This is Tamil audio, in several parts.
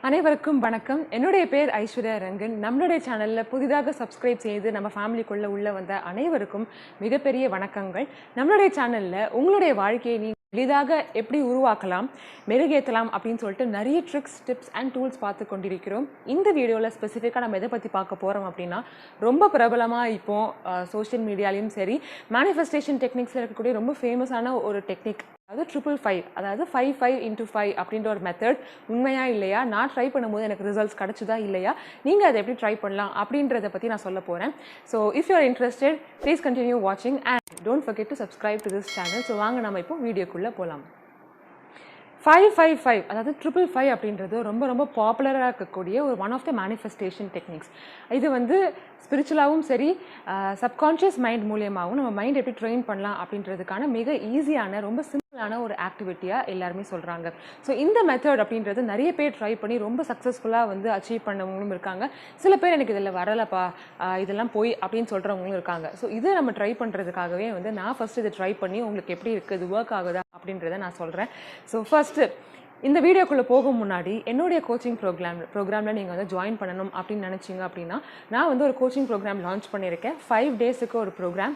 அனைவருக்கும் வணக்கம். என்னுடைய பேர் ஐஸ்வர்யா ரங்கன். நம்மளுடைய சேனலில் புதிதாக சப்ஸ்கிரைப் செய்து நம்ம ஃபேமிலிக்குள்ளே உள்ளே வந்த அனைவருக்கும் மிகப்பெரிய வணக்கங்கள். நம்மளுடைய சேனலில் உங்களுடைய வாழ்க்கையை நீங்கள் எளிதாக எப்படி உருவாக்கலாம், மெருகேற்றலாம் அப்படின்னு சொல்லிட்டு நிறைய ட்ரிக்ஸ், டிப்ஸ் அண்ட் டூல்ஸ் பார்த்து கொண்டிருக்கிறோம். இந்த வீடியோவில் ஸ்பெசிஃபிக்காக நம்ம எதை பற்றி பார்க்க போகிறோம் அப்படின்னா, ரொம்ப பிரபலமாக இப்போது சோஷியல் மீடியாலையும் சரி, மேனிஃபெஸ்டேஷன் டெக்னிக்ஸில் இருக்கக்கூடிய ரொம்ப ஃபேமஸான ஒரு டெக்னிக், அதாவது 555, அதாவது 5 அப்படின்ற ஒரு மெத்தட் உண்மையா இல்லையா, நான் ட்ரை பண்ணும்போது எனக்கு ரிசல்ட்ஸ் கிடைச்சதா இல்லையா, நீங்கள் அதை எப்படி ட்ரை பண்ணலாம் அப்படின்றத பற்றி நான் சொல்ல போகிறேன். So if you are interested, please continue வாட்சிங் and don't forget to subscribe to this channel. So வாங்க நம்ம இப்போ வீடியோக்குள்ளே போகலாம். 555, அதாவது 555 அப்படின்றது ரொம்ப ரொம்ப பாப்புலராக இருக்கக்கூடிய ஒரு one of the manifestation techniques. இது வந்து ஸ்பிரிச்சுவலாகவும் சரி, சப்கான்ஷியஸ் மைண்ட் மூலியமாகவும் நம்ம மைண்ட் எப்படி ட்ரெயின் பண்ணலாம் அப்படின்றதுக்கான மிக ஈஸியான, ரொம்ப சிம்பிளான ஒரு ஆக்டிவிட்டியாக எல்லாருமே சொல்கிறாங்க. ஸோ இந்த மெத்தட் அப்படின்றது நிறைய பேர் ட்ரை பண்ணி ரொம்ப சக்ஸஸ்ஃபுல்லாக வந்து அச்சீவ் பண்ணவங்களும் இருக்காங்க. சில பேர் எனக்கு இதில் வரலப்பா, இதெல்லாம் போய் அப்படின்னு சொல்கிறவங்களும் இருக்காங்க. ஸோ இதை நம்ம ட்ரை பண்ணுறதுக்காகவே வந்து நான் ஃபஸ்ட்டு இதை ட்ரை பண்ணி உங்களுக்கு எப்படி இருக்குது, இது ஒர்க் ஆகுதா அப்படின்றத நான் சொல்கிறேன். ஸோ ஃபஸ்ட்டு இந்த வீடியோக்குள்ளே போகும் முன்னாடி என்னுடைய கோச்சிங் ப்ரோக்ராமில் நீங்கள் வந்து ஜாயின் பண்ணணும் அப்படின்னு நினச்சிங்க அப்படின்னா, நான் வந்து ஒரு கோச்சிங் ப்ரோக்ராம் லான்ச் பண்ணியிருக்கேன். 5 டேஸுக்கு ஒரு ப்ரோக்ராம்.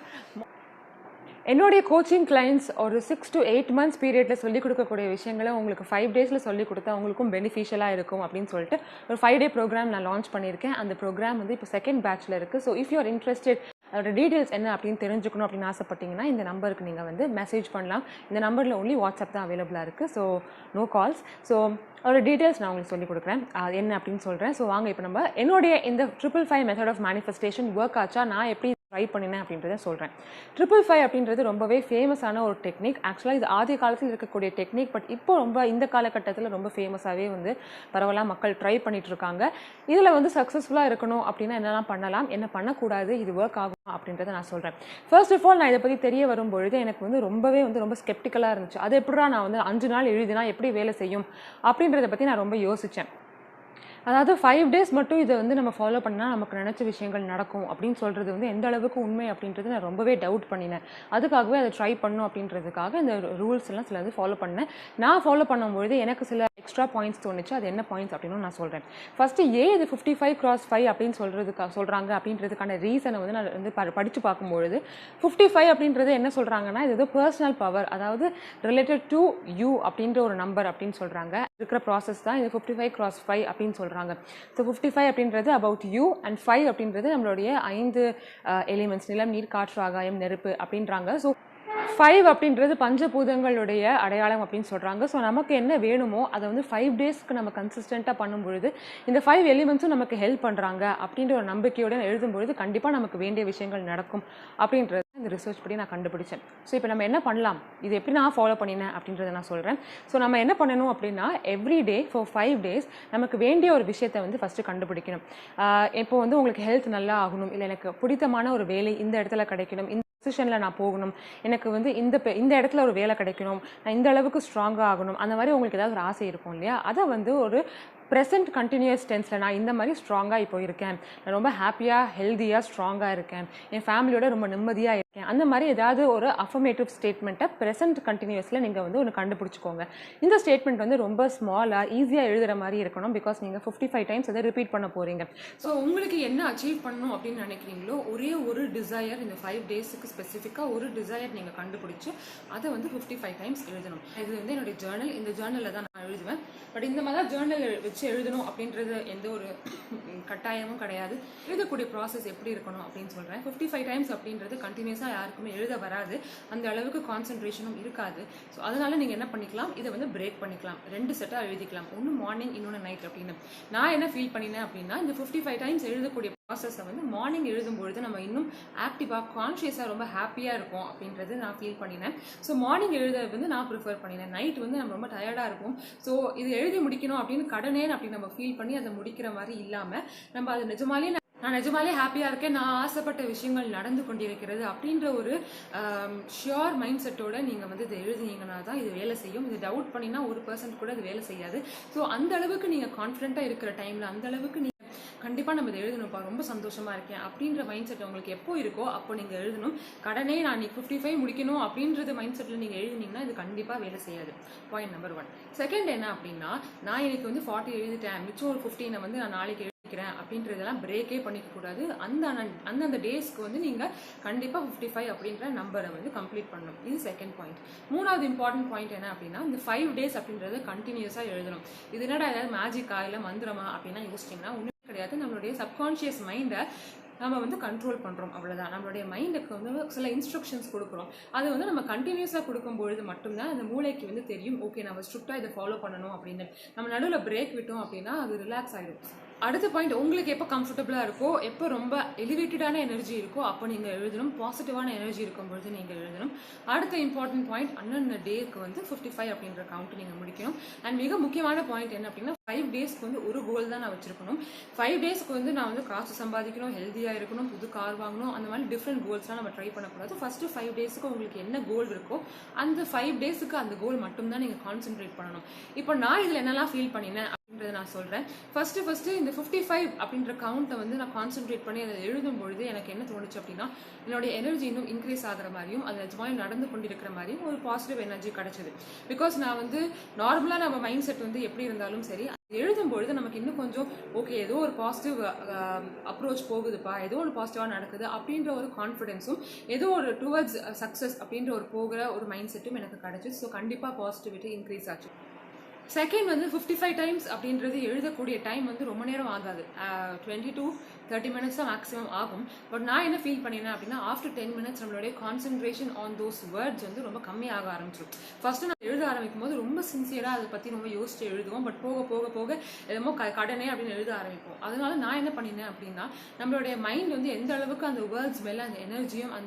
என்னுடைய கோச்சிங் கிளைண்ட்ஸ் ஒரு 6 to 8 months பீரியடில் சொல்லிக் கொடுக்கக்கூடிய விஷயங்களை உங்களுக்கு 5 டேஸில் சொல்லிக் கொடுத்தா உங்களுக்கும் பெனிஃபிஷியலாக இருக்கும் அப்படின்னு சொல்லிட்டு ஒரு 5 day ப்ரோக்ராம் நான் லான்ச் பண்ணியிருக்கேன். அந்த ப்ரோக்ராம் வந்து இப்போ செகண்ட் பேட்சில் இருக்குது. So if you are interested, அதோட டீட்டெயில்ஸ் என்ன அப்படின்னு தெரிஞ்சுக்கணும் அப்படின்னு ஆசைப்பட்டீங்கன்னா இந்த நம்பருக்கு நீங்கள் வந்து மெசேஜ் பண்ணலாம். இந்த நம்பரில் ஒன்லி வாட்ஸ்அப் தான் அவைலபிளாக இருக்குது. So no calls. ஸோ அதோட டீட்டெயில்ஸ் நான் உங்களுக்கு சொல்லிக் கொடுக்குறேன், அது என்ன அப்படின்னு சொல்கிறேன். ஸோ வாங்க இப்போ நம்ம என்னுடைய இந்த 555 மெத்தட் ஆஃப் மேனிஃபெஸ்டேஷன் ஒர்க் ஆச்சா, நான் எப்படி ட்ரை பண்ணினேன் அப்படின்றத சொல்கிறேன். 555 அப்படின்றது ரொம்பவே ஃபேமஸான ஒரு டெக்னிக். ஆக்சுவலாக இது ஆதி காலத்தில் இருக்கக்கூடிய டெக்னிக், பட் இப்போ ரொம்ப இந்த காலகட்டத்தில் ரொம்ப ஃபேமஸாகவே வந்து பரவலாக மக்கள் ட்ரை பண்ணிட்டு இருக்காங்க. இதில் வந்து சக்ஸஸ்ஃபுல்லாக இருக்கணும் அப்படின்னா என்னெல்லாம் பண்ணலாம், என்ன பண்ணக்கூடாது, இது ஒர்க் ஆகும் அப்படின்றத நான் சொல்கிறேன். ஃபர்ஸ்ட் ஆஃப் ஆல், நான் இதை பற்றி தெரிய வரும்பொழுது எனக்கு வந்து ரொம்ப ஸ்கெப்டிக்கலாக இருந்துச்சு. அது எப்படிடா நான் வந்து 5 நாள் எழுதினா எப்படி வேலை செய்யும் அப்படின்றத பற்றி நான் ரொம்ப யோசித்தேன். அதாவது 5 days மட்டும் இதை வந்து நம்ம ஃபாலோ பண்ணால் நமக்கு நினச்ச விஷயங்கள் நடக்கும் அப்படின்னு சொல்கிறது வந்து எந்த அளவுக்கு உண்மை அப்படின்றது நான் ரொம்பவே டவுட் பண்ணினேன். அதுக்காகவே அதை ட்ரை பண்ணணும் அப்படின்றதுக்காக இந்த ரூல்ஸ் எல்லாம் சில வந்து ஃபாலோ பண்ணேன். நான் ஃபாலோ பண்ணும்பொழுது எனக்கு சில எக்ஸ்ட்ரா பாயிண்ட்ஸ் தோணுச்சு. அது என்ன பாயிண்ட்ஸ் அப்படின்னு நான் சொல்கிறேன். ஃபஸ்ட்டு இது 55x5 அப்படின்னு சொல்கிறாங்க அப்படின்றதுக்கான ரீசனை வந்து நான் வந்து படித்து பார்க்கும்பொழுது 55 அப்படின்றது என்ன சொல்கிறாங்கன்னா, இது பர்சனல் பவர், அதாவது ரிலேட்டட் டு யூ அப்படின்ற ஒரு நம்பர் அப்படின்னு சொல்கிறாங்க. இருக்கிற ப்ராசஸ் தான் இது 55x5 அப்படின்னு சொல்கிறாங்க. ஸோ 55 அப்படின்றது அபவுட் யூ அண்ட் 5 அப்படின்றது நம்மளுடைய 5 எலிமெண்ட்ஸ், நிலம், நீர், காற்று, ஆகாயம், நெருப்பு அப்படின்றாங்க. ஸோ 5 அப்படின்றது பஞ்சபூதங்களுடைய அடையாளம் அப்படின்னு சொல்கிறாங்க. ஸோ நமக்கு என்ன வேணுமோ அதை வந்து 5 டேஸ்க்கு நம்ம கன்சிஸ்டண்ட்டாக பண்ணும்பொழுது இந்த 5 எலிமெண்ட்ஸும் நமக்கு ஹெல்ப் பண்ணுறாங்க அப்படின்ற ஒரு நம்பிக்கையோடு எழுதும்பொழுது கண்டிப்பாக நமக்கு வேண்டிய விஷயங்கள் நடக்கும் அப்படின்றது இந்த ரிசர்ச் படி நான் கண்டுபிடிச்சேன். ஸோ இப்போ நம்ம என்ன பண்ணலாம், இது எப்படி நான் ஃபாலோ பண்ணினேன் அப்படின்றத நான் சொல்கிறேன். ஸோ நம்ம என்ன பண்ணணும் அப்படின்னா, எவ்ரி டே ஃபார் 5 days நமக்கு வேண்டிய ஒரு விஷயத்தை வந்து ஃபஸ்ட்டு கண்டுபிடிக்கணும். இப்போ வந்து உங்களுக்கு ஹெல்த் நல்லா ஆகணும், இல்லை எனக்கு பிடித்தமான ஒரு வேலை இந்த இடத்துல கிடைக்கணும், இந்த பொசிஷனில் நான் போகணும், எனக்கு வந்து இந்த இடத்துல ஒரு வேலை கிடைக்கணும், நான் இந்த அளவுக்கு ஸ்ட்ராங்காக ஆகணும், அந்த மாதிரி உங்களுக்கு ஏதாவது ஒரு ஆசை இருக்கும் இல்லையா, அதை வந்து ஒரு ப்ரெசென்ட் கண்டினியூஸ் டென்ஸில் நான் இந்த மாதிரி ஸ்ட்ராங்காக இப்போ இருக்கேன், நான் ரொம்ப ஹாப்பியாக, ஹெல்த்தியாக, ஸ்ட்ராங்காக இருக்கேன், என் ஃபேமிலியோட ரொம்ப நிம்மதியாக இருக்கேன், அந்த மாதிரி ஏதாவது ஒரு அஃபர்மேட்டிவ் ஸ்டேட்மெண்ட்டை ப்ரெசென்ட் கண்டினியூஸில் நீங்கள் வந்து ஒன்று கண்டுபிடிச்சிக்கோங்க. இந்த ஸ்டேட்மெண்ட் வந்து ரொம்ப ஸ்மாலாக, ஈஸியாக எழுதுகிற மாதிரி இருக்கணும். பிகாஸ் நீங்கள் 55 times அதை ரிப்பீட் பண்ண போகிறீங்க. ஸோ உங்களுக்கு என்ன அச்சீவ் பண்ணணும் அப்படின்னு நினைக்கிறீங்களோ, ஒரே ஒரு டிசையர், இந்த 5 daysக்கு ஸ்பெசிஃபிக்காக ஒரு டிசையர் நீங்கள் கண்டுபிடிச்சி அதை வந்து 55 times எழுதணும். இது வந்து என்னுடைய ஜேர்னல், இந்த ஜேர்னலில் தான் நான் எழுதுவேன். பட் இந்த மாதிரி தான் ஜேர்னல் வச்சு எழுதணும் அப்படின்றது எந்த ஒரு கட்டாயமும் கிடையாது. எழுதக்கூடிய ப்ராசஸ் எப்படி இருக்கணும் அப்படின்னு சொல்கிறேன். 55 times அப்படின்றது கண்டினியூஸாக யாருக்குமே எழுத வராது, அந்த அளவுக்கு கான்சன்ட்ரேஷனும் இருக்காது. ஸோ அதனால நீங்கள் என்ன பண்ணிக்கலாம், இதை வந்து பிரேக் பண்ணிக்கலாம், 2 செட்டாக எழுதிக்கலாம், ஒன்று மார்னிங், இன்னொன்று நைட் அப்படின்னு. நான் என்ன ஃபீல் பண்ணினேன் அப்படின்னா, இந்த 55 times எழுதக்கூடிய ப்ராசஸை வந்து மார்னிங் எழுதும்பொழுது நம்ம இன்னும் ஆக்டிவாக, கான்ஷியஸாக, ரொம்ப ஹாப்பியாக இருக்கும் அப்படின்றது நான் ஃபீல் பண்ணினேன். ஸோ மார்னிங் எழுத வந்து நான் ப்ரிஃபர் பண்ணினேன். நைட் வந்து நம்ம ரொம்ப டயர்டாக இருக்கும். ஸோ இது எழுதி முடிக்கணும் அப்படின்னு கடனே அப்படின்னு நம்ம ஃபீல் பண்ணி அதை முடிக்கிற மாதிரி இல்லாமல், நம்ம அது நான் நிஜமாலே ஹாப்பியாக இருக்கேன், நான் ஆசைப்பட்ட விஷயங்கள் நடந்து கொண்டிருக்கிறது அப்படின்ற ஒரு ஷியோர் மைண்ட் செட்டோட நீங்கள் வந்து இதை எழுதினீங்கன்னா தான் இது வேலை செய்யும். இது டவுட் பண்ணினா 1% கூட இது வேலை செய்யாது. ஸோ அந்த அளவுக்கு நீங்கள் கான்ஃபிடென்ட்டாக இருக்கிற டைமில், அந்த அளவுக்கு கண்டிப்பாக நம்ம இதை எழுதணும்ப்பா, ரொம்ப சந்தோஷமாக இருக்கேன் அப்படின்ற மைண்ட் செட் உங்களுக்கு எப்போ இருக்கோ அப்போ நீங்கள் எழுதணும். கடனே நான் இன்னைக்கு 55 முடிக்கணும் அப்படின்றது மைண்ட் செட்டில் நீங்கள் எழுதினீங்கன்னா இது கண்டிப்பாக வேலை செய்யாது. Point number 1. செகண்ட் என்ன அப்படின்னா, நான் இன்னைக்கு வந்து 40 எழுதிட்டேன், மிச்சம் ஒரு 15 வந்து நான் நாளைக்கு எழுதிக்கிறேன் அப்படின்றதெல்லாம் பிரேக்கே பண்ணிக்க கூடாது. அந்தந்த டேஸ்க்கு வந்து நீங்கள் கண்டிப்பாக 55 அப்படின்ற நம்பரை வந்து கம்ப்ளீட் பண்ணணும். இது செகண்ட் பாயிண்ட். மூணாவது இம்பார்ட்டன்ட் பாயிண்ட் என்ன அப்படின்னா, இந்த 5 டேஸ் அப்படின்றத கண்டினியூஸாக எழுதணும். இது என்னடா ஏதாவது மேஜிக்கா இல்லை மந்திரமா அப்படின்னா யோசிச்சிங்கன்னா ஒன்றும் கிடையாது. நம்மளுடைய சப்கான்ஷியஸ் மைண்டை நம்ம வந்து கண்ட்ரோல் பண்ணுறோம், அவ்வளோதான். நம்மளுடைய மைண்டுக்கு வந்து சில இன்ஸ்ட்ரக்ஷன்ஸ் கொடுக்குறோம். அது வந்து நம்ம கண்டினியூஸாக கொடுக்கும்பொழுது மட்டும்தான் அந்த மூளைக்கு வந்து தெரியும், ஓகே நம்ம ஸ்ட்ரிக்டாக இதை ஃபாலோ பண்ணணும் அப்படின்னு. நம்ம நடுவில் பிரேக் விட்டோம் அப்படின்னா அது ரிலாக்ஸ் ஆகிடும். அடுத்த பாயிண்ட், உங்களுக்கு எப்போ கம்ஃபர்டபுளாக இருக்கோ, எப்போ ரொம்ப எலிவேட்டடான எனர்ஜி இருக்கோ அப்போ நீங்கள் எழுதணும். பாசிட்டிவான எனர்ஜி இருக்கும்பொழுது நீங்கள் எழுதணும். அடுத்த இம்பார்ட்டன்ட் பாயிண்ட், அன்னன்ன டேக்கு வந்து 55 அப்படின்ற கவுண்ட் நீங்கள் முடிக்கணும். அண்ட் மிக முக்கியமான பாயிண்ட் என்ன அப்படின்னா, 5 டேஸ்க்கு வந்து ஒரு கோல் தான் நான் வச்சிருக்கணும். 5 டேஸ்க்கு வந்து நான் வந்து காசு சம்பாதிக்கணும், ஹெல்த்தியாக இருக்கணும், புது கார் வாங்கணும், அந்த மாதிரி டிஃப்ரெண்ட் கோல்ஸ்லாம் நம்ம ட்ரை பண்ணக்கூடாது. ஃபர்ஸ்ட் 5 டேஸ்க்கு உங்களுக்கு என்ன கோல் இருக்கோ அந்த 5 டேஸுக்கு அந்த கோல் மட்டும்தான் நீங்கள் கான்சென்ட்ரேட் பண்ணணும். இப்போ நான் இதில் என்னெல்லாம் ஃபீல் பண்ணினேன் அப்படின்றத நான் சொல்கிறேன். ஃபர்ஸ்ட் இந்த 55 அப்படின்ற கவுண்ட்டை வந்து நான் கான்சென்ட்ரேட் பண்ணி அதை எழுதும் பொழுது எனக்கு என்ன தோணுச்சு அப்படின்னா, என்னுடைய எனர்ஜி இன்னும் இன்க்ரீஸ் ஆகிற மாதிரியும் அது நிஜமாக நடந்து கொண்டிருக்கிற மாதிரியும் ஒரு பாசிட்டிவ் எனர்ஜி கிடைச்சது. பிகாஸ் நான் வந்து நார்மலாக நம்ம மைண்ட் செட் வந்து எப்படி இருந்தாலும் சரி, எழுதும் பொழுது நமக்கு இன்னும் கொஞ்சம் ஓகே ஏதோ ஒரு பாசிட்டிவ் அப்ரோச் போகுதுப்பா, ஏதோ ஒரு பாசிட்டிவாக நடக்குது அப்படின்ற ஒரு கான்ஃபிடென்ஸும், ஏதோ ஒரு டுவர்ட்ஸ் சக்ஸஸ் அப்படின்ற ஒரு போகிற ஒரு மைண்ட் செட்டும் எனக்கு கிடைச்சிச்சு. ஸோ கண்டிப்பாக பாசிட்டிவிட்டி இன்க்ரீஸ் ஆச்சு. செகண்ட் வந்து 55 டைம்ஸ் அப்படின்றது எழுதக்கூடிய டைம் வந்து ரொம்ப நேரம் ஆகாது. 20 to 30 minutes தான் மேக்ஸிமம் ஆகும். பட் நான் என்ன ஃபீல் பண்ணினேன் அப்படின்னா, ஆஃப்டர் 10 minutes நம்மளுடைய கான்சென்ட்ரேஷன் ஆன் தோஸ் வேர்ட்ஸ் வந்து ரொம்ப கம்மியாக ஆரம்பிச்சிடும். ஃபர்ஸ்ட் நான் எழுத ஆரம்பிக்கும் போது ரொம்ப சின்சியராக அதை பற்றி ரொம்ப யோசிச்சு எழுதுவோம். பட் போக போக போக எதுமோ கடனே அப்படின்னு எழுத ஆரம்பிப்போம். அதனால நான் என்ன பண்ணினேன் அப்படின்னா, நம்மளுடைய மைண்ட் வந்து எந்த அளவுக்கு அந்த வேர்ட்ஸ் மேலே அந்த எனர்ஜியும்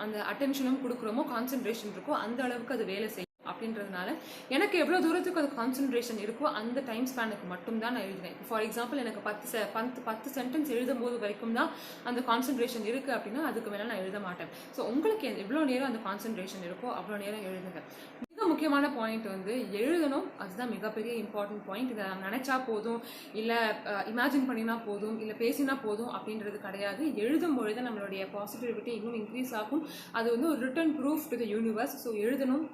அந்த அட்டென்ஷனும் கொடுக்குறோமோ, கான்சென்ட்ரேஷன் இருக்கோ அந்த அளவுக்கு அது வேலை செய்யும் அப்படின்றதுனால எனக்கு எவ்வளோ தூரத்துக்கு அது கான்சென்ட்ரேஷன் இருக்கோ அந்த டைம் ஸ்பேனுக்கு மட்டும்தான் நான் எழுதினேன். ஃபார் எக்ஸாம்பிள் எனக்கு 10 சென்டென்ஸ் எழுதும் போது வரைக்கும் தான் அந்த கான்சென்ட்ரேஷன் இருக்குது அப்படின்னா அதுக்கு மேலே நான் எழுத மாட்டேன். ஸோ உங்களுக்கு எவ்வளோ நேரம் அந்த கான்சென்ட்ரேஷன் இருக்கோ அவ்வளோ நேரம் எழுதுங்க. மிக முக்கியமான பாயிண்ட் வந்து எழுதணும், அதுதான் மிகப்பெரிய இம்பார்ட்டன்ட் பாயிண்ட். இதை நினைச்சா போதும், இல்லை இமேஜின் பண்ணினா போதும், இல்லை பேசினா போதும் அப்படின்றது கிடையாது. எழுதும் பொழுது நம்மளுடைய பாசிட்டிவிட்டி இன்னும் இன்க்ரீஸ் ஆகும். அது வந்து ஒரு written proof to the universe. So எழுதணும்,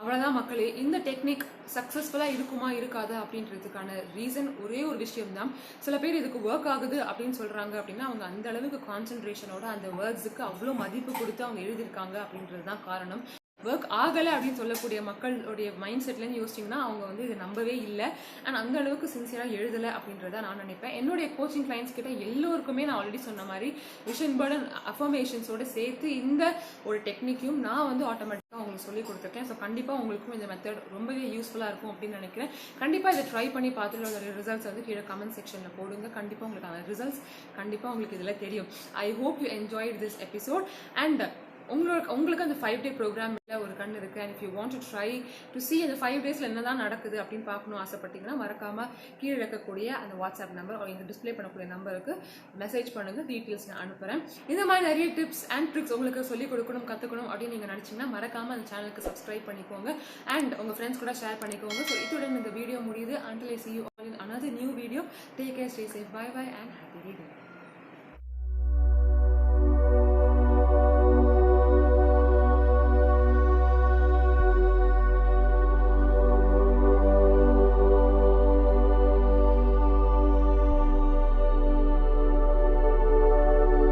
அவ்வளோதான் மக்களே. இந்த டெக்னிக் சக்ஸஸ்ஃபுல்லாக இருக்குமா இருக்காது அப்படின்றதுக்கான ரீசன் ஒரே ஒரு விஷயம் தான். சில பேர் இதுக்கு ஒர்க் ஆகுது அப்படின்னு சொல்கிறாங்க அப்படின்னா அவங்க அந்த அளவுக்கு கான்சென்ட்ரேஷனோட அந்த வேர்ட்ஸுக்கு அவ்வளோ மதிப்பு கொடுத்து அவங்க எழுதியிருக்காங்க அப்படின்றது தான் காரணம். ஒர்க் ஆகலை அப்படின்னு சொல்லக்கூடிய மக்களுடைய மைண்ட் செட்லேருந்து யோசிச்சிங்கன்னா அவங்க வந்து இதை நம்பவே இல்லை. அண்ட் அந்த அளவுக்கு சின்சியராக எழுதலை அப்படின்றத நான் நினைப்பேன். என்னுடைய கோச்சிங் கிளைண்ட்ஸ் கிட்ட எல்லோருக்குமே நான் ஆல்ரெடி சொன்ன மாதிரி விஷன் பர்டன் அஃபர்மேஷன்ஸோடு சேர்த்து இந்த ஒரு டெக்னிக்கையும் நான் வந்து ஆட்டோமேட்டிக்காக உங்களுக்கு சொல்லி கொடுத்துருக்கேன். ஸோ கண்டிப்பாக உங்களுக்கும் இந்த மெத்தட் ரொம்பவே யூஸ்ஃபுல்லாக இருக்கும் அப்படின்னு நினைக்கிறேன். கண்டிப்பாக இதை ட்ரை பண்ணி பார்த்துட்டு அதோட ரிசல்ட்ஸ் வந்து கீழே கமெண்ட் செக்ஷனில் போடுங்க. கண்டிப்பாக உங்களுக்கு அந்த ரிசல்ட்ஸ் கண்டிப்பாக உங்களுக்கு இதில் தெரியும். I hope you enjoyed this episode. And உங்களுக்கு அந்த 5 day ப்ரோக்ராம் ஒரு கண் இருக்குது. And if you want to try to C அந்த 5 days என்ன தான் நடக்குது அப்படின்னு பார்க்கணும் ஆசைப்பட்டீங்கன்னா மறக்காமல் கீழே இருக்கக்கூடிய அந்த வாட்ஸ்அப் நம்பர் இங்கே டிஸ்பிளே பண்ணக்கூடிய நம்பருக்கு மெசேஜ் பண்ணுங்கள், டீட்டெயில்ஸ் நான் அனுப்புகிறேன். இந்த மாதிரி நிறைய டிப்ஸ் அண்ட் ட்ரிக்ஸ் உங்களுக்கு சொல்லிக் கொடுக்கணும், கற்றுக்கணும் அப்படின்னு நீங்கள் நினச்சிங்கன்னா மறக்காமல் அந்த சேனலுக்கு சப்ஸ்கிரைப் பண்ணிக்கோங்க அண்ட் உங்கள் ஃப்ரெண்ட்ஸ் கூட ஷேர் பண்ணிக்கோங்க. ஸோ இத்துடன் இந்த வீடியோ முடியுது. Until I see you all in another new video, take care, stay safe, bye bye and happy reading.